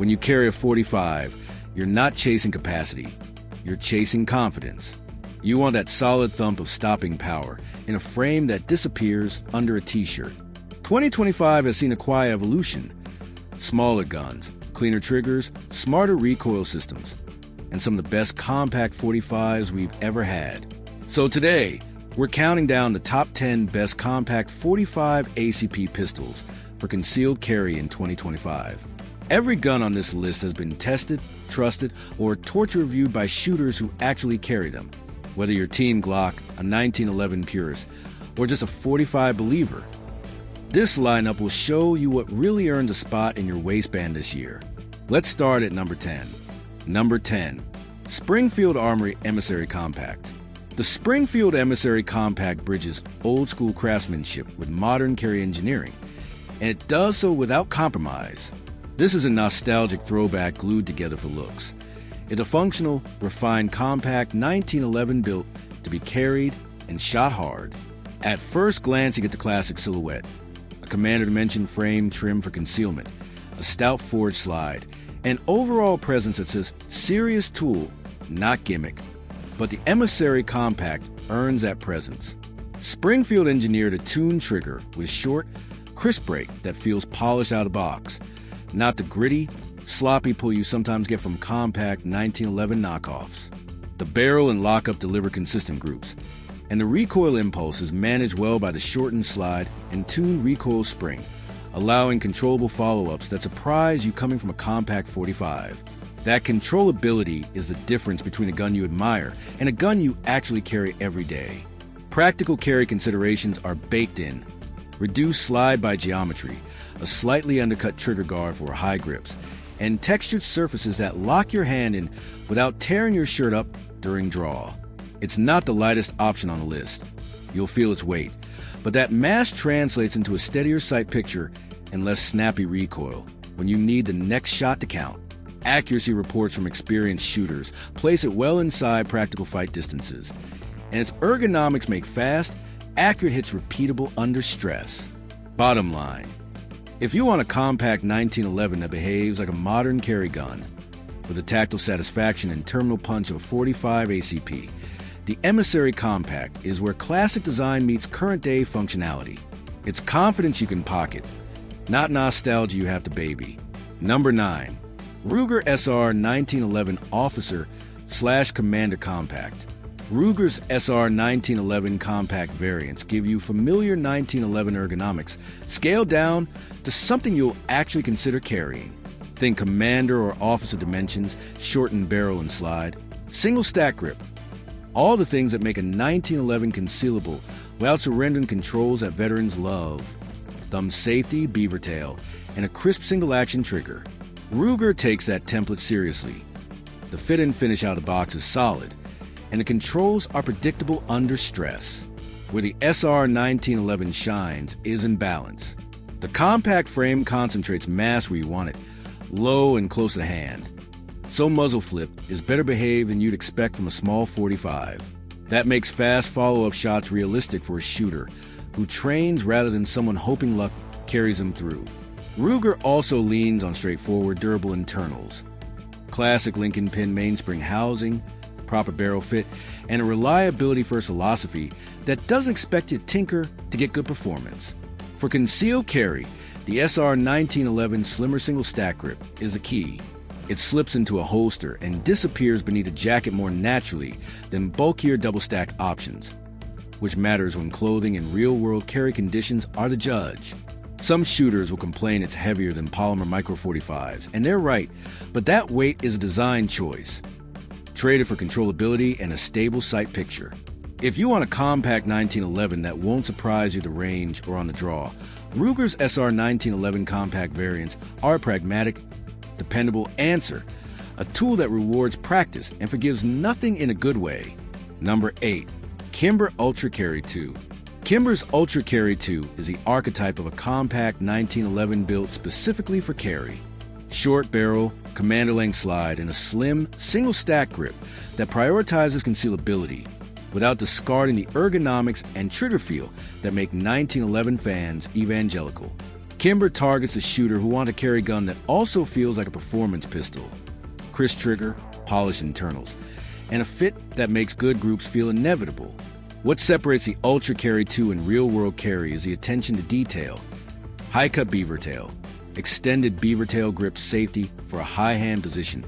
When you carry a 45, you're not chasing capacity, you're chasing confidence. You want that solid thump of stopping power in a frame that disappears under a t-shirt. 2025 has seen a quiet evolution. Smaller guns, cleaner triggers, smarter recoil systems, and some of the best compact 45s we've ever had. So today, we're counting down the top 10 best compact 45 ACP pistols for concealed carry in 2025. Every gun on this list has been tested, trusted, or torture reviewed by shooters who actually carry them. Whether you're Team Glock, a 1911 purist, or just a 45 believer, this lineup will show you what really earns a spot in your waistband this year. Let's start at number 10. Number 10. Springfield Armory Emissary Compact. The Springfield Emissary Compact bridges old-school craftsmanship with modern carry engineering, and it does so without compromise. This is a nostalgic throwback glued together for looks. It's a functional, refined, compact 1911 built to be carried and shot hard. At first glance, you get the classic silhouette, a commander dimension frame trim for concealment, a stout forged slide, and overall presence that says serious tool, not gimmick. But the Emissary Compact earns that presence. Springfield engineered a tuned trigger with short, crisp break that feels polished out of the box, not the gritty, sloppy pull you sometimes get from compact 1911 knockoffs. The barrel and lockup deliver consistent groups, and the recoil impulse is managed well by the shortened slide and tuned recoil spring, allowing controllable follow-ups that surprise you coming from a compact 45. That controllability is the difference between a gun you admire and a gun you actually carry every day. Practical carry considerations are baked in. Reduced slide by geometry, a slightly undercut trigger guard for high grips, and textured surfaces that lock your hand in without tearing your shirt up during draw. It's not the lightest option on the list. You'll feel its weight, but that mass translates into a steadier sight picture and less snappy recoil when you need the next shot to count. Accuracy reports from experienced shooters place it well inside practical fight distances, and its ergonomics make fast, accurate hits repeatable under stress. Bottom line, if you want a compact 1911 that behaves like a modern carry gun, with the tactile satisfaction and terminal punch of a 45 ACP, the Emissary Compact is where classic design meets current-day functionality. It's confidence you can pocket, not nostalgia you have to baby. Number 9. Ruger SR 1911 Officer/Commander Compact. Ruger's SR 1911 compact variants give you familiar 1911 ergonomics, scaled down to something you'll actually consider carrying. Think commander or officer dimensions, shortened barrel and slide, single stack grip. All the things that make a 1911 concealable without surrendering controls that veterans love. Thumb safety, beaver tail, and a crisp single action trigger. Ruger takes that template seriously. The fit and finish out of the box is solid, and the controls are predictable under stress. Where the SR 1911 shines is in balance. The compact frame concentrates mass where you want it, low and close to hand. So muzzle flip is better behaved than you'd expect from a small 45. That makes fast follow-up shots realistic for a shooter who trains rather than someone hoping luck carries him through. Ruger also leans on straightforward, durable internals. Classic Lincoln pin mainspring housing, proper barrel fit, and a reliability-first philosophy that doesn't expect you to tinker to get good performance. For concealed carry, the SR 1911 slimmer single stack grip is a key. It slips into a holster and disappears beneath a jacket more naturally than bulkier double-stack options, which matters when clothing and real-world carry conditions are the judge. Some shooters will complain it's heavier than polymer micro 45s, and they're right, but that weight is a design choice. Traded for controllability and a stable sight picture. If you want a compact 1911 that won't surprise you at the range or on the draw, Ruger's SR 1911 compact variants are a pragmatic, dependable answer, a tool that rewards practice and forgives nothing in a good way. Number 8. Kimber Ultra Carry 2. Kimber's Ultra Carry 2 is the archetype of a compact 1911 built specifically for carry. Short barrel, commander-length slide, and a slim, single-stack grip that prioritizes concealability without discarding the ergonomics and trigger feel that make 1911 fans evangelical. Kimber targets a shooter who wants to carry a gun that also feels like a performance pistol. Crisp trigger, polished internals, and a fit that makes good groups feel inevitable. What separates the Ultra Carry 2 and real-world carry is the attention to detail. High-cut beaver tail, extended beaver tail grip safety for a high hand position,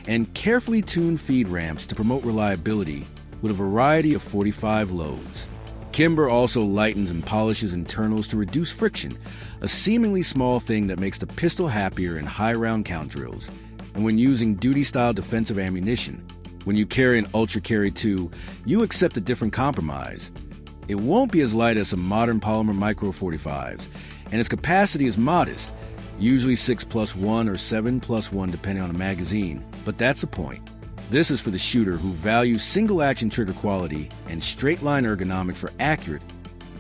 and carefully tuned feed ramps to promote reliability with a variety of 45 loads. Kimber also lightens and polishes internals to reduce friction, a seemingly small thing that makes the pistol happier in high round count drills. And when using duty-style defensive ammunition, when you carry an Ultra Carry 2, you accept a different compromise. It won't be as light as some modern polymer micro 45s, and its capacity is modest, usually 6+1 or 7+1 depending on the magazine, but that's the point. This is for the shooter who values single-action trigger quality and straight-line ergonomics for accurate,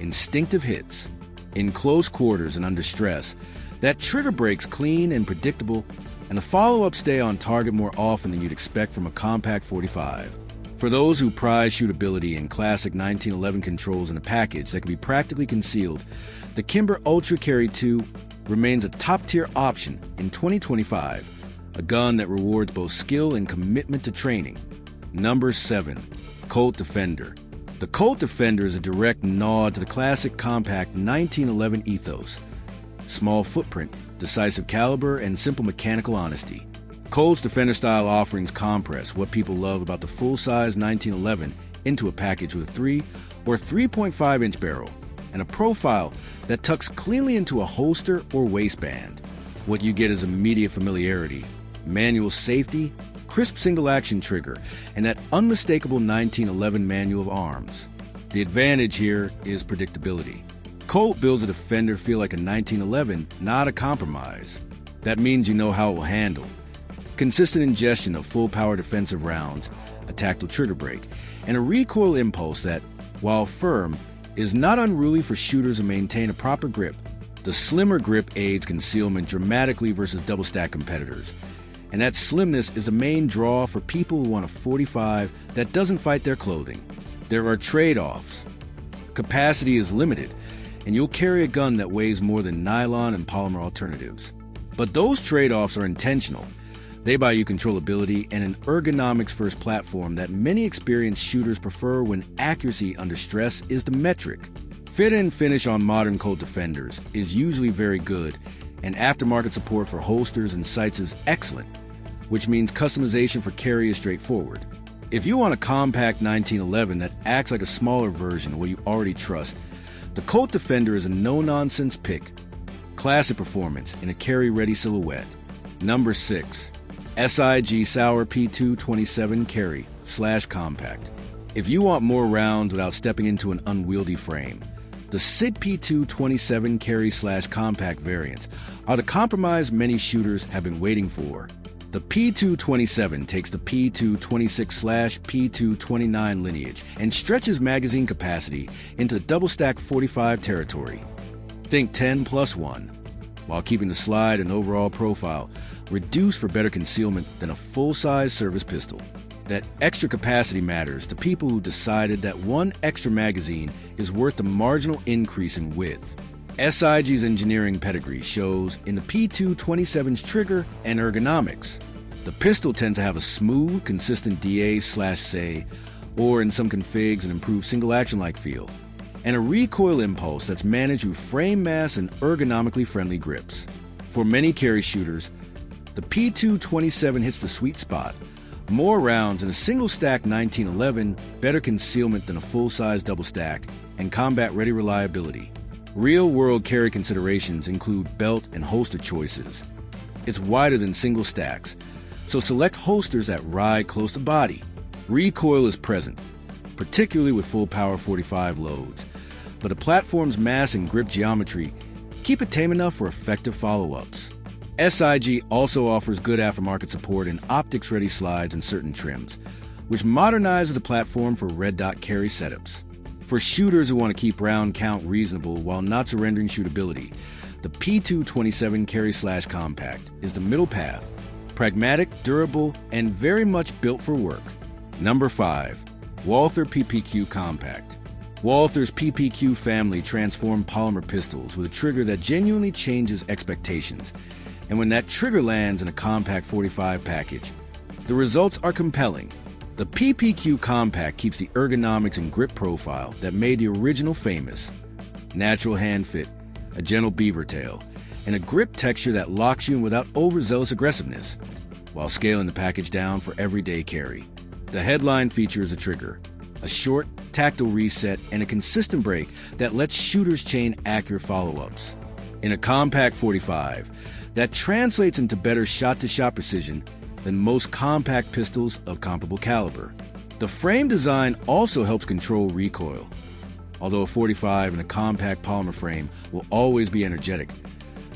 instinctive hits. In close quarters and under stress, that trigger breaks clean and predictable, and the follow-ups stay on target more often than you'd expect from a compact 45. For those who prize shootability and classic 1911 controls in a package that can be practically concealed, the Kimber Ultra Carry 2 remains a top-tier option in 2025, a gun that rewards both skill and commitment to training. Number 7. Colt Defender. The Colt Defender is a direct nod to the classic compact 1911 ethos. Small footprint, decisive caliber, and simple mechanical honesty. Colt's Defender-style offerings compress what people love about the full-size 1911 into a package with a 3 or 3.5-inch barrel and a profile that tucks cleanly into a holster or waistband. What you get is immediate familiarity, manual safety, crisp single-action trigger, and that unmistakable 1911 manual of arms. The advantage here is predictability. Colt builds a Defender feel like a 1911, not a compromise. That means you know how it will handle. Consistent ingestion of full-power defensive rounds, a tactile trigger break, and a recoil impulse that, while firm, is not unruly for shooters who maintain a proper grip. The slimmer grip aids concealment dramatically versus double-stack competitors. And that slimness is the main draw for people who want a 45 that doesn't fight their clothing. There are trade-offs. Capacity is limited, and you'll carry a gun that weighs more than nylon and polymer alternatives. But those trade-offs are intentional. They buy you controllability and an ergonomics-first platform that many experienced shooters prefer when accuracy under stress is the metric. Fit and finish on modern Colt Defenders is usually very good, and aftermarket support for holsters and sights is excellent, which means customization for carry is straightforward. If you want a compact 1911 that acts like a smaller version of what you already trust, the Colt Defender is a no-nonsense pick. Classic performance in a carry-ready silhouette. Number 6. SIG Sauer P227 Carry/Compact. If you want more rounds without stepping into an unwieldy frame, the SIG P227 Carry/Compact variants are the compromise many shooters have been waiting for. The P227 takes the P226/P229 lineage and stretches magazine capacity into the double-stack 45 territory. Think 10+1, while keeping the slide and overall profile reduced for better concealment than a full-size service pistol. That extra capacity matters to people who decided that one extra magazine is worth the marginal increase in width. SIG's engineering pedigree shows in the P227's trigger and ergonomics. The pistol tends to have a smooth, consistent DA/say, or in some configs an improved single-action-like feel, and a recoil impulse that's managed with frame mass and ergonomically friendly grips. For many carry shooters, the P227 hits the sweet spot. More rounds in a single-stack 1911, better concealment than a full-size double-stack, and combat-ready reliability. Real-world carry considerations include belt and holster choices. It's wider than single stacks, so select holsters that ride close to body. Recoil is present, particularly with full-power 45 loads, but the platform's mass and grip geometry keep it tame enough for effective follow-ups. SIG also offers good aftermarket support in optics-ready slides and certain trims, which modernizes the platform for red dot carry setups. For shooters who want to keep round count reasonable while not surrendering shootability, the P227 Carry/Compact is the middle path, pragmatic, durable, and very much built for work. Number 5. Walther PPQ Compact. Walther's PPQ family transformed polymer pistols with a trigger that genuinely changes expectations. And when that trigger lands in a compact 45 package, the results are compelling. The PPQ Compact keeps the ergonomics and grip profile that made the original famous. Natural hand fit, a gentle beaver tail, and a grip texture that locks you in without overzealous aggressiveness, while scaling the package down for everyday carry. The headline features a trigger, a short, tactile reset, and a consistent break that lets shooters chain accurate follow-ups. In a compact 45, that translates into better shot-to-shot precision than most compact pistols of comparable caliber. The frame design also helps control recoil. Although a 45 in a compact polymer frame will always be energetic,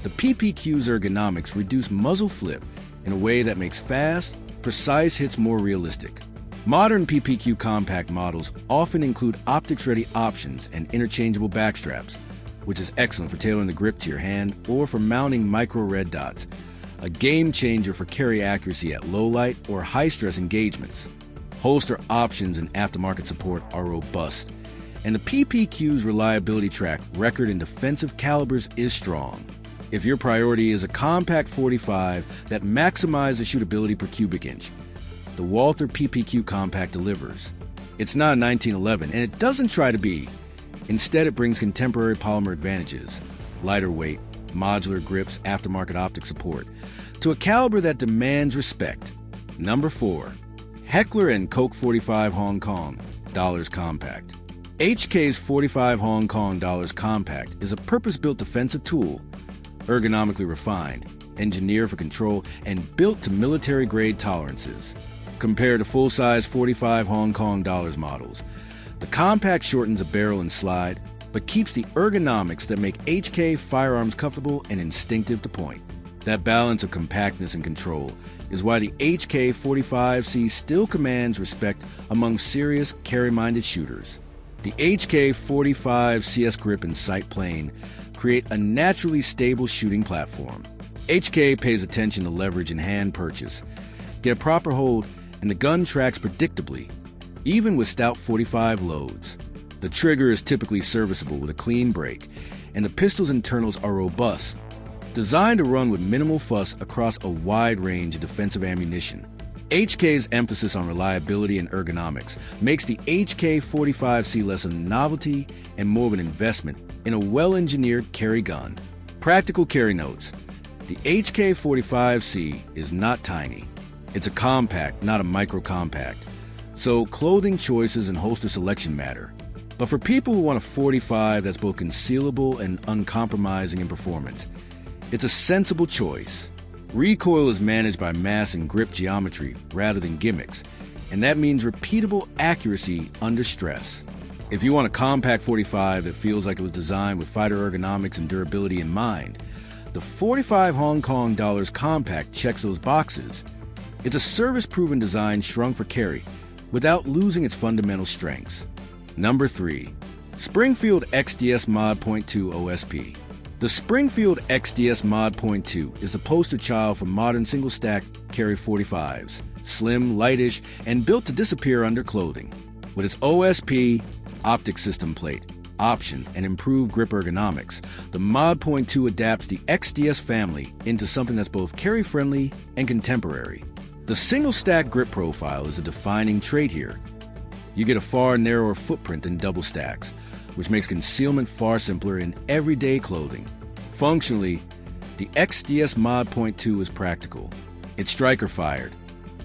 the PPQ's ergonomics reduce muzzle flip in a way that makes fast, precise hits more realistic. Modern PPQ compact models often include optics-ready options and interchangeable backstraps, which is excellent for tailoring the grip to your hand or for mounting micro red dots, a game changer for carry accuracy at low light or high-stress engagements. Holster options and aftermarket support are robust, and the PPQ's reliability track record in defensive calibers is strong. If your priority is a compact 45 that maximizes shootability per cubic inch, the Walther PPQ Compact delivers. It's not a 1911, and it doesn't try to be. Instead, it brings contemporary polymer advantages, lighter weight, modular grips, aftermarket optic support, to a caliber that demands respect. Number 4. Heckler & Koch 45 Hong Kong Dollars Compact. HK's 45 Hong Kong Dollars Compact is a purpose-built defensive tool, ergonomically refined, engineered for control, and built to military-grade tolerances. Compared to full-size 45 Hong Kong Dollars models, the compact shortens a barrel and slide, but keeps the ergonomics that make HK firearms comfortable and instinctive to point. That balance of compactness and control is why the HK45C still commands respect among serious, carry-minded shooters. The HK45 CS grip and sight plane create a naturally stable shooting platform. HK pays attention to leverage and hand purchase, get a proper hold, and the gun tracks predictably, even with stout 45 loads. The trigger is typically serviceable with a clean break, and the pistol's internals are robust, designed to run with minimal fuss across a wide range of defensive ammunition. HK's emphasis on reliability and ergonomics makes the HK45C less a novelty and more of an investment in a well-engineered carry gun. Practical carry notes. The HK45C is not tiny. It's a compact, not a micro-compact. So clothing choices and holster selection matter. But for people who want a 45 that's both concealable and uncompromising in performance, it's a sensible choice. Recoil is managed by mass and grip geometry rather than gimmicks, and that means repeatable accuracy under stress. If you want a compact 45 that feels like it was designed with fighter ergonomics and durability in mind, the 45 Hong Kong Dollars Compact checks those boxes. It's a service-proven design shrunk for carry without losing its fundamental strengths. Number 3. Springfield XDS Mod .2 OSP. The Springfield XDS Mod .2 is the poster child for modern single-stack carry 45s, slim, lightish, and built to disappear under clothing. With its OSP, optic system plate, option, and improved grip ergonomics, the Mod .2 adapts the XDS family into something that's both carry-friendly and contemporary. The single-stack grip profile is a defining trait here. You get a far narrower footprint than double stacks, which makes concealment far simpler in everyday clothing. Functionally, the XDS Mod .2 is practical. It's striker-fired,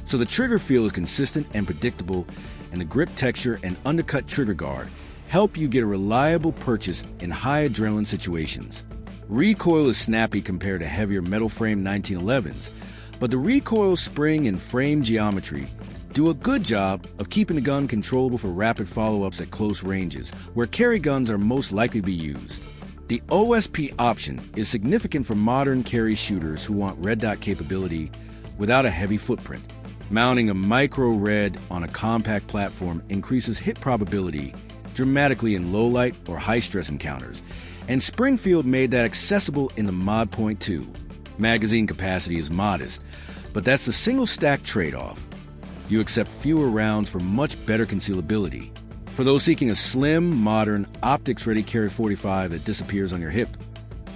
so the trigger feel is consistent and predictable, and the grip texture and undercut trigger guard help you get a reliable purchase in high adrenaline situations. Recoil is snappy compared to heavier metal frame 1911s, but the recoil spring and frame geometry do a good job of keeping the gun controllable for rapid follow-ups at close ranges, where carry guns are most likely to be used. The OSP option is significant for modern carry shooters who want red dot capability without a heavy footprint. Mounting a micro red on a compact platform increases hit probability dramatically in low light or high stress encounters, and Springfield made that accessible in the Mod .2. Magazine capacity is modest, but that's the single stack trade-off. You accept fewer rounds for much better concealability. For those seeking a slim, modern, optics-ready Carry 45 that disappears on your hip,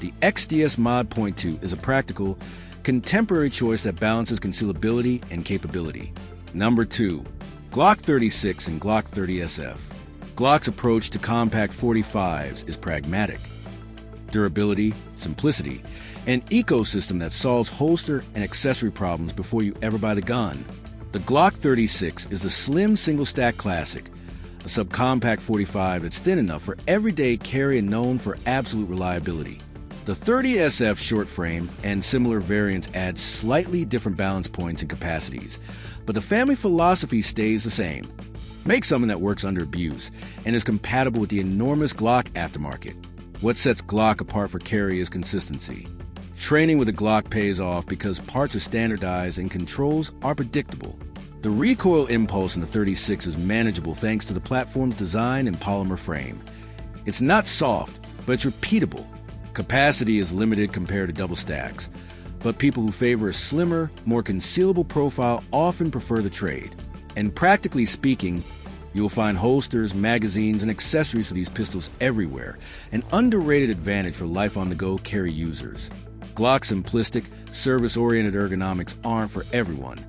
the XDS Mod .2 is a practical, contemporary choice that balances concealability and capability. Number 2. Glock 36 and Glock 30 SF. Glock's approach to compact 45s is pragmatic. Durability, simplicity, an ecosystem that solves holster and accessory problems before you ever buy the gun. The Glock 36 is a slim single-stack classic, a subcompact 45 that's thin enough for everyday carry and known for absolute reliability. The 30 SF short frame and similar variants add slightly different balance points and capacities, but the family philosophy stays the same. Make something that works under abuse and is compatible with the enormous Glock aftermarket. What sets Glock apart for carry is consistency. Training with a Glock pays off because parts are standardized and controls are predictable. The recoil impulse in the 36 is manageable thanks to the platform's design and polymer frame. It's not soft, but it's repeatable. Capacity is limited compared to double stacks, but people who favor a slimmer, more concealable profile often prefer the trade. And practically speaking, you'll find holsters, magazines, and accessories for these pistols everywhere, an underrated advantage for life-on-the-go carry users. Glock's simplistic, service-oriented ergonomics aren't for everyone.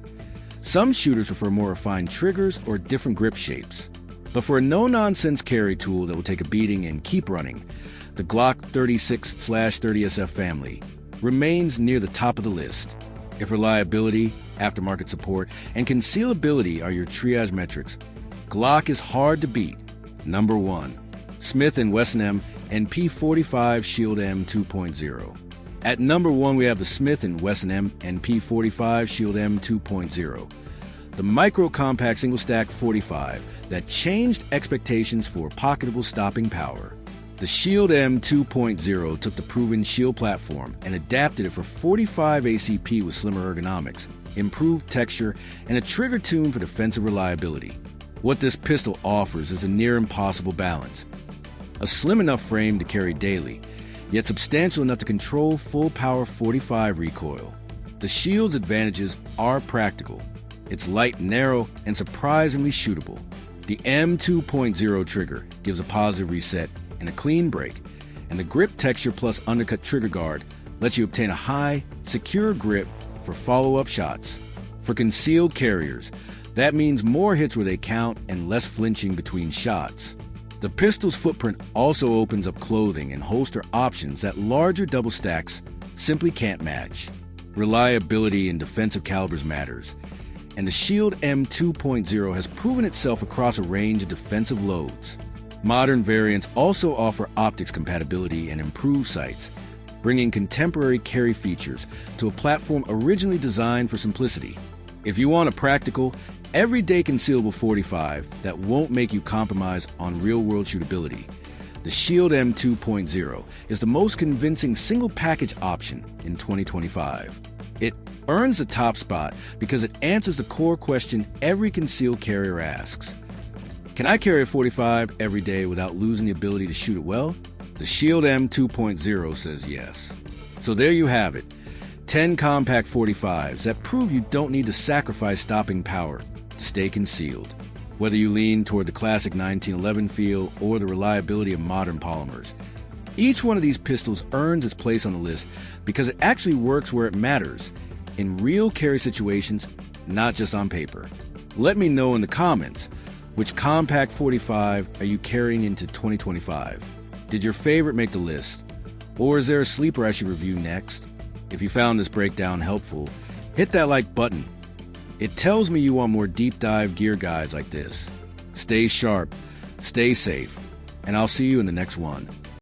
Some shooters prefer more refined triggers or different grip shapes. But for a no-nonsense carry tool that will take a beating and keep running, the Glock 36/30SF family remains near the top of the list. If reliability, aftermarket support, and concealability are your triage metrics, Glock is hard to beat. Number 1. Smith & Wesson M&P45 Shield M 2.0. At number 1, we have the Smith & Wesson M&P45 Shield M 2.0, the micro-compact single-stack 45 that changed expectations for pocketable stopping power. The Shield M 2.0 took the proven Shield platform and adapted it for 45 ACP with slimmer ergonomics, improved texture, and a trigger tune for defensive reliability. What this pistol offers is a near-impossible balance. A slim enough frame to carry daily, yet substantial enough to control full-power 45 recoil. The Shield's advantages are practical. It's light, narrow, and surprisingly shootable. The M 2.0 trigger gives a positive reset and a clean break, and the grip texture plus undercut trigger guard lets you obtain a high, secure grip for follow-up shots. For concealed carriers, that means more hits where they count and less flinching between shots. The pistol's footprint also opens up clothing and holster options that larger double stacks simply can't match. Reliability in defensive calibers matters, and the Shield M 2.0 has proven itself across a range of defensive loads. Modern variants also offer optics compatibility and improved sights, bringing contemporary carry features to a platform originally designed for simplicity. If you want a practical, everyday concealable 45 that won't make you compromise on real-world shootability, the Shield M 2.0 is the most convincing single-package option in 2025. It earns the top spot because it answers the core question every concealed carrier asks. Can I carry a 45 every day without losing the ability to shoot it well? The Shield M 2.0 says yes. So there you have it, 10 compact 45s that prove you don't need to sacrifice stopping power to stay concealed. Whether you lean toward the classic 1911 feel or the reliability of modern polymers, each one of these pistols earns its place on the list because it actually works where it matters, in real carry situations, not just on paper. Let me know in the comments, which compact 45 are you carrying into 2025? Did your favorite make the list? Or is there a sleeper I should review next? If you found this breakdown helpful, hit that like button. It tells me you want more deep dive gear guides like this. Stay sharp, stay safe, and I'll see you in the next one.